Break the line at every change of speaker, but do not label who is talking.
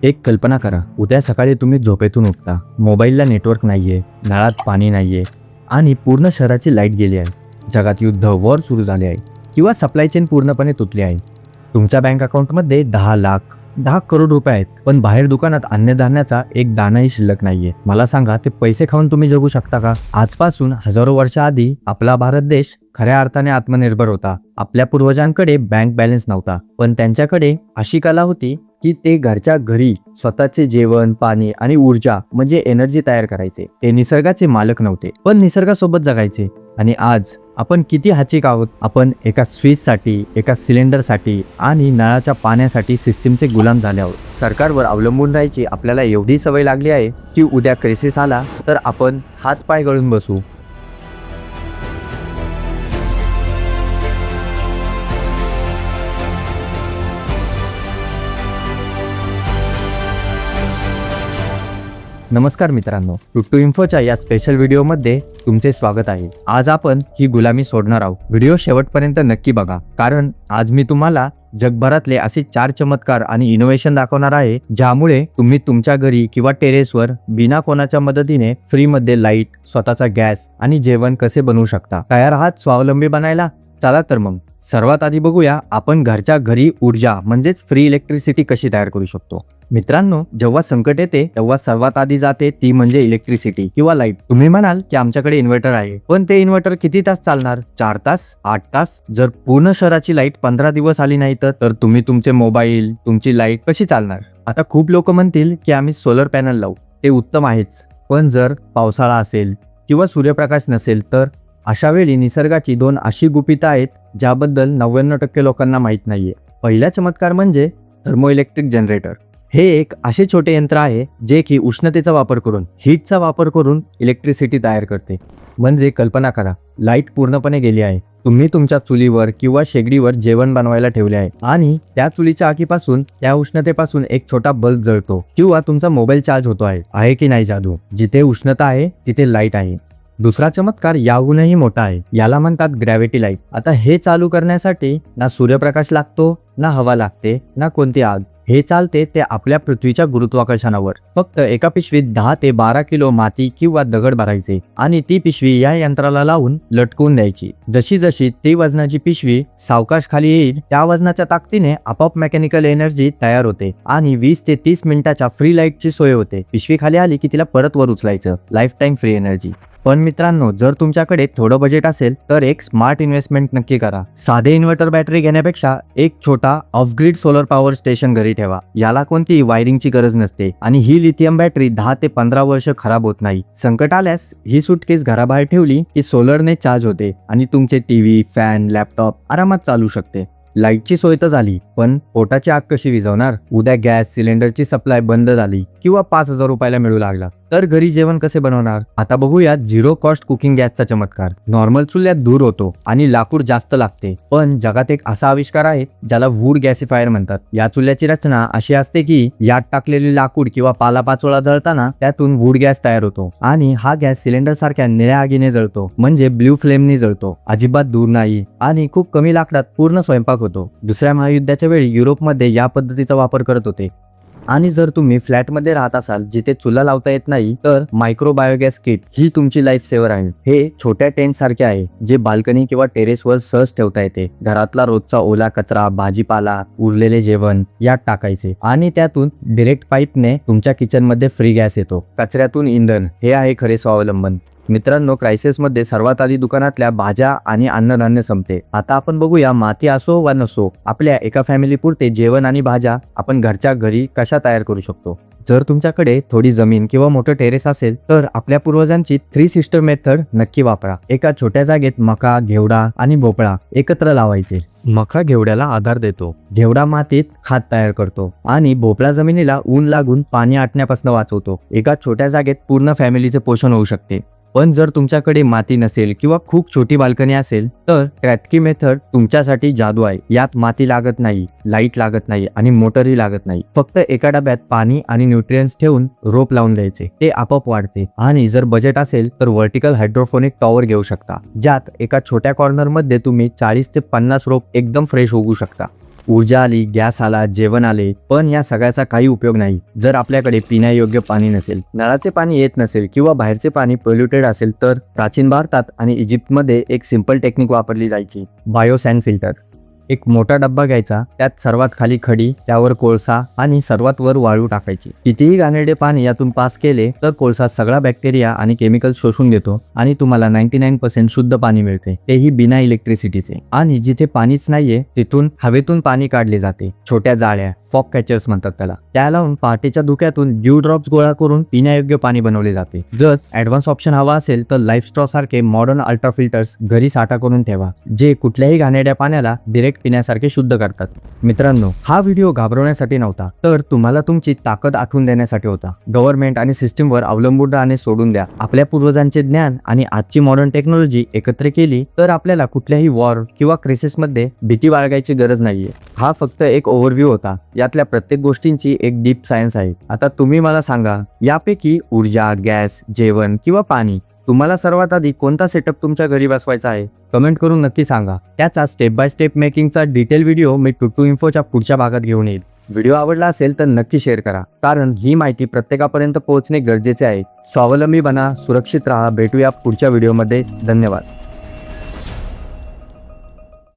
एक कल्पना करा, उद्या सकाळी तुम्ही झोपेतून उठता, मोबाईलला नेटवर्क नाहीये, नळात पाणी नाहीये आणि पूर्ण शहराची लाईट गेली आहे. जगात युद्ध, वॉर सुरू झाले आहे किंवा सप्लाय चेन पूर्णपणे तुटली आहे. तुमच्या बँक अकाउंटमध्ये 10 करोड रुपये आहेत, पण बाहेर दुकानात अन्नधान्याचा एक दाणाही शिल्लक नाहीये. मला सांगा, ते पैसे खाऊन तुम्ही जगू शकता का? आजपासून हजारो वर्षाआधी आपला भारत देश खऱ्या अर्थाने आत्मनिर्भर होता. आपल्या पूर्वजांकडे बँक बॅलन्स नव्हता, पण त्यांच्याकडे अशी कला होती की ते घरच्या घरी स्वतःचे जेवण, पाणी आणि ऊर्जा म्हणजे एनर्जी तयार करायचे. ते निसर्गाचे मालक नव्हते, पण निसर्गासोबत जगायचे. आणि आज आपण किती हाचिक आहोत. आपण एका स्विचसाठी, एका सिलेंडरसाठी आणि नळाच्या पाण्यासाठी सिस्टीमचे गुलाम झाले आहोत. सरकारवर अवलंबून राहायची आपल्याला एवढी सवय लागली आहे की उद्या क्रायसिस आला तर आपण हातपाय गळून बसू. नमस्कार मित्रांनो, टुट्टू इन्फोच्या या स्पेशल व्हिडिओमध्ये तुमचे स्वागत आहे. आज आपण ही गुलामी सोडणार आहोत. व्हिडिओ शेवटपर्यंत नक्की बघा, कारण आज मी तुम्हाला जगभरातले असे 4 चमत्कार आणि इनोव्हेशन दाखवणार आहे, ज्यामुळे तुम्ही तुमच्या घरी किंवा टेरेसवर बिना कोणाच्या मदतीने फ्रीमध्ये लाईट, स्वतःचा गॅस आणि जेवण कसे बनवू शकता. तयार आहात स्वावलंबी बनायला? चला तर मग सर्वात आधी बघूया आपण घरच्या घरी ऊर्जा म्हणजेच फ्री इलेक्ट्रिसिटी कशी तयार करू शकतो. मित्रांनो, जेव्हा संकट येते तेव्हा सर्वात आधी जाते ती म्हणजे इलेक्ट्रिसिटी किंवा लाईट. तुम्ही म्हणाल की आमच्याकडे इन्व्हर्टर आहे, पण ते इन्व्हर्टर किती तास चालणार? 4 तास? 8 तास? जर पूर्ण शहराची लाईट 15 दिवस आली नाही तर तुम्ही तुमचे मोबाईल, तुमची लाईट कशी चालणार? आता खूप लोक म्हणतील की आम्ही सोलर पॅनल लावू. ते उत्तम आहेच, पण जर पावसाळा असेल किंवा सूर्यप्रकाश नसेल तर? अशा वेळी निसर्गाची 2 अशी गुपितं आहेत ज्याबद्दल 99% लोकांना माहीत नाहीये. पहिला चमत्कार म्हणजे थर्मो इलेक्ट्रिक जनरेटर. हे एक असे छोटे यंत्र आहे जे की उष्णतेचा वापर करून, हीटचा वापर करून इलेक्ट्रिसिटी तयार करते. म्हणजे कल्पना करा, लाईट पूर्णपणे गेली आहे, तुम्ही तुमच्या चुलीवर किंवा शेगडीवर जेवण बनवायला ठेवले आहे आणि त्या चुलीच्या आगीपासून, त्या उष्णतेपासून एक छोटा बल्ब जळतो किंवा तुमचा मोबाईल चार्ज होतो आहे की नाही जादू? जिथे उष्णता आहे तिथे लाईट आहे. दुसरा चमत्कार याहूनही मोठा आहे, याला म्हणतात ग्रॅव्हिटी लाईट. आता हे चालू करण्यासाठी ना सूर्यप्रकाश लागतो, ना हवा लागते, ना कोणती आग. हे चालते ते आपल्या पृथ्वीच्या गुरुत्वाकर्षणावर. फक्त एका पिशवीत 10 ते 12 किलो माती किंवा दगड भरायचे आणि ती पिशवी या यंत्राला लावून लटकवून द्यायची. जशी जशी ती वजनाची पिशवी सावकाश खाली येईल, त्या वजनाच्या ताकदीने आपोआप मेकॅनिकल एनर्जी तयार होते आणि 20 ते 30 मिनिटाच्या फ्री लाईटची सोय होते. पिशवी खाली आली की तिला परत वर उचलायचं. Lifetime free energy. पण मित्रांनो, जर तुमच्याकडे थोडं बजेट असेल तर एक स्मार्ट इन्व्हेस्टमेंट नक्की करा. साधे इन्व्हर्टर बॅटरी घेण्यापेक्षा एक छोटा of grid solar power station घरी ठेवा. याला कोणतीही वायरिंगची गरज नसते आणि ही लिथियम बॅटरी 10 ते 15 वर्ष खराब होत नाही. संकट आल्यास ही सुटकेस घराबाहेर ठेवली की सोलरने चार्ज होते आणि तुमचे टीव्ही, फॅन, लॅपटॉप आरामात चालू शकते. लाईटची सोय तर झाली, पण पोटाची आग कशी विझवणार? उद्या गॅस सिलेंडरची सप्लाय बंद झाली किंवा 5,000 रुपयाला मिळू लागला तर घरी जेवण कसे बनवणार? आता बघूया झिरो कॉस्ट कुकिंग गॅसचा चमत्कार. नॉर्मल चुल्यात धूर होतो आणि लाकूड जास्त लागते, पण जगात एक असा आविष्कार आहे ज्याला वूड गॅसिफायर म्हणतात. या चुल्याची रचना अशी असते की यात टाकलेली लाकूड किंवा पालापाचोळा जळताना त्यातून वूड गॅस तयार होतो आणि हा गॅस सिलेंडर सारख्या निळ्या आगीने जळतो, म्हणजे ब्ल्यू फ्लेमने जळतो. अजिबात धूर नाही आणि खूप कमी लाकडात पूर्ण स्वयंपाक होतो. दुसऱ्या महायुद्धाच्या वेळी युरोपमध्ये या पद्धतीचा वापर करत होते. आणि जर तुम्ही फ्लॅटमध्ये राहत असाल जिथे चुला लावता येत नाही तर मायक्रो बायोगॅस किट ही तुमची लाईफ सेवर आहे. हे छोट्या टेंट सारखे आहे जे बाल्कनी किंवा टेरेसवर सहज ठेवता येते. घरातला रोजचा ओला कचरा, भाजीपाला, उरलेले जेवण यात टाकायचे आणि त्यातून डिरेक्ट पाईपने तुमच्या किचनमध्ये फ्री गॅस येतो. कचऱ्यातून इंधन, हे आहे खरे स्वावलंबन. मित्रांनो, क्रायसिसमध्ये सर्वात आधी दुकानातल्या भाज्या आणि अन्नधान्य संपते. आता आपण बघूया, माती असो वा नसो, आपल्या एका फॅमिली पुरते जेवण आणि भाज्या आपण घरच्या घरी कशा तयार करू शकतो. जर तुमच्याकडे थोडी जमीन किंवा मोठं टेरेस असेल तर आपल्या पूर्वजांची 3 सिस्टर मेथड नक्की वापरा. एका छोट्या जागेत मका, घेवडा आणि भोपळा एकत्र लावायचे. मका घेवड्याला आधार देतो, घेवडा मातीत खाद तयार करतो आणि भोपळा जमिनीला ऊन लागून पाणी आटण्यापासून वाचवतो. एका छोट्या जागेत पूर्ण फॅमिलीचे पोषण होऊ शकते. पण जर तुमच्याकडे माती नसेल किंवा खूप छोटी बाल्कनी असेल तर क्रॅटकी मेथड तुमच्यासाठी जादू आहे. यात माती लागत नाही, लाईट लागत नाही आणि मोटरही लागत नाही. फक्त एका डब्यात पाणी आणि न्यूट्रिएंट्स ठेवून रोप लावून द्यायचे, ते आपोआप वाढते. आणि जर बजेट असेल तर व्हर्टिकल हायड्रोफोनिक टॉवर घेऊ शकता, ज्यात एका छोट्या कॉर्नर मध्ये तुम्ही 40 ते 50 रोप एकदम फ्रेश उगवू शकता. ऊर्जा आली, गॅस आला, जेवण आले, पण या सगळ्याचा काही उपयोग नाही जर आपल्याकडे पिण्यायोग्य पाणी नसेल, नळाचे पाणी येत नसेल किंवा बाहेरचे पाणी पोल्युटेड असेल. तर प्राचीन भारतात आणि इजिप्तमध्ये एक सिंपल टेक्निक वापरली जायची, बायोसॅन फिल्टर. एक मोठा डब्बा घ्यायचा, त्यात सर्वात खाली खडी, त्यावर कोळसा आणि सर्वात वर वाळू टाकायची. कितीही घाणेरडे पाणी यातून पास केले तर कोळसा सगळा बॅक्टेरिया आणि केमिकल शोषून घेतो आणि तुम्हाला 99% शुद्ध पाणी मिळते, तेही बिना इलेक्ट्रिसिटीचे. आणि जिथे पाणीच नाहीये तिथून हवेतून पाणी काढले जाते. छोट्या जाळ्या, फॉग कॅचर्स म्हणतात त्याला, त्या लावून पहाटेच्या धुक्यातून ड्यू ड्रॉप्स गोळा करून पिण्यायोग्य पाणी बनवले जाते. जर ऍडव्हान्स ऑप्शन हवा असेल तर लाईफ स्ट्रॉ सारखे मॉडर्न अल्ट्रा फिल्टर्स घरी साठा करून ठेवा, जे कुठल्याही घाणेरड्या पाण्याला डायरेक्ट पिण्यासारखे शुद्ध करतात. मित्रांनो, हा व्हिडिओ घाबरवण्यासाठी नव्हता, तर तुम्हाला तुमची ताकद आठवून देण्यासाठी होता. गव्हर्नमेंट आणि सिस्टीमवर अवलंबून राहणे सोडून द्या. आपल्या पूर्वजांचे ज्ञान आणि आजची मॉडर्न टेक्नॉलॉजी एकत्र केली तर आपल्याला कुठल्याही वॉर किंवा क्रायसिसमध्ये भीती बाळगायची गरज नाहीये. हा फक्त एक ओव्हरव्ह्यू होता, यातल्या प्रत्येक गोष्टींची एक डीप सायन्स आहे. आता तुम्ही मला सांगा, यापैकी ऊर्जा, गॅस, जेवण किंवा पाणी, तुम्हाला सर्वात आधी कोणता सेटअप तुमच्या घरी बसवायचा आहे? कमेंट करून नक्की सांगा. त्याचा स्टेप बाय स्टेप मेकिंगचा डिटेल व्हिडिओ मी टुटू इन्फोच्या पुढच्या भागात घेऊन येईल. व्हिडिओ आवडला असेल तर नक्की शेअर करा, कारण ही माहिती प्रत्येकापर्यंत पोहोचणे गरजेचे आहे. स्वावलंबी बना, सुरक्षित राहा. भेटूया पुढच्या व्हिडिओमध्ये. धन्यवाद.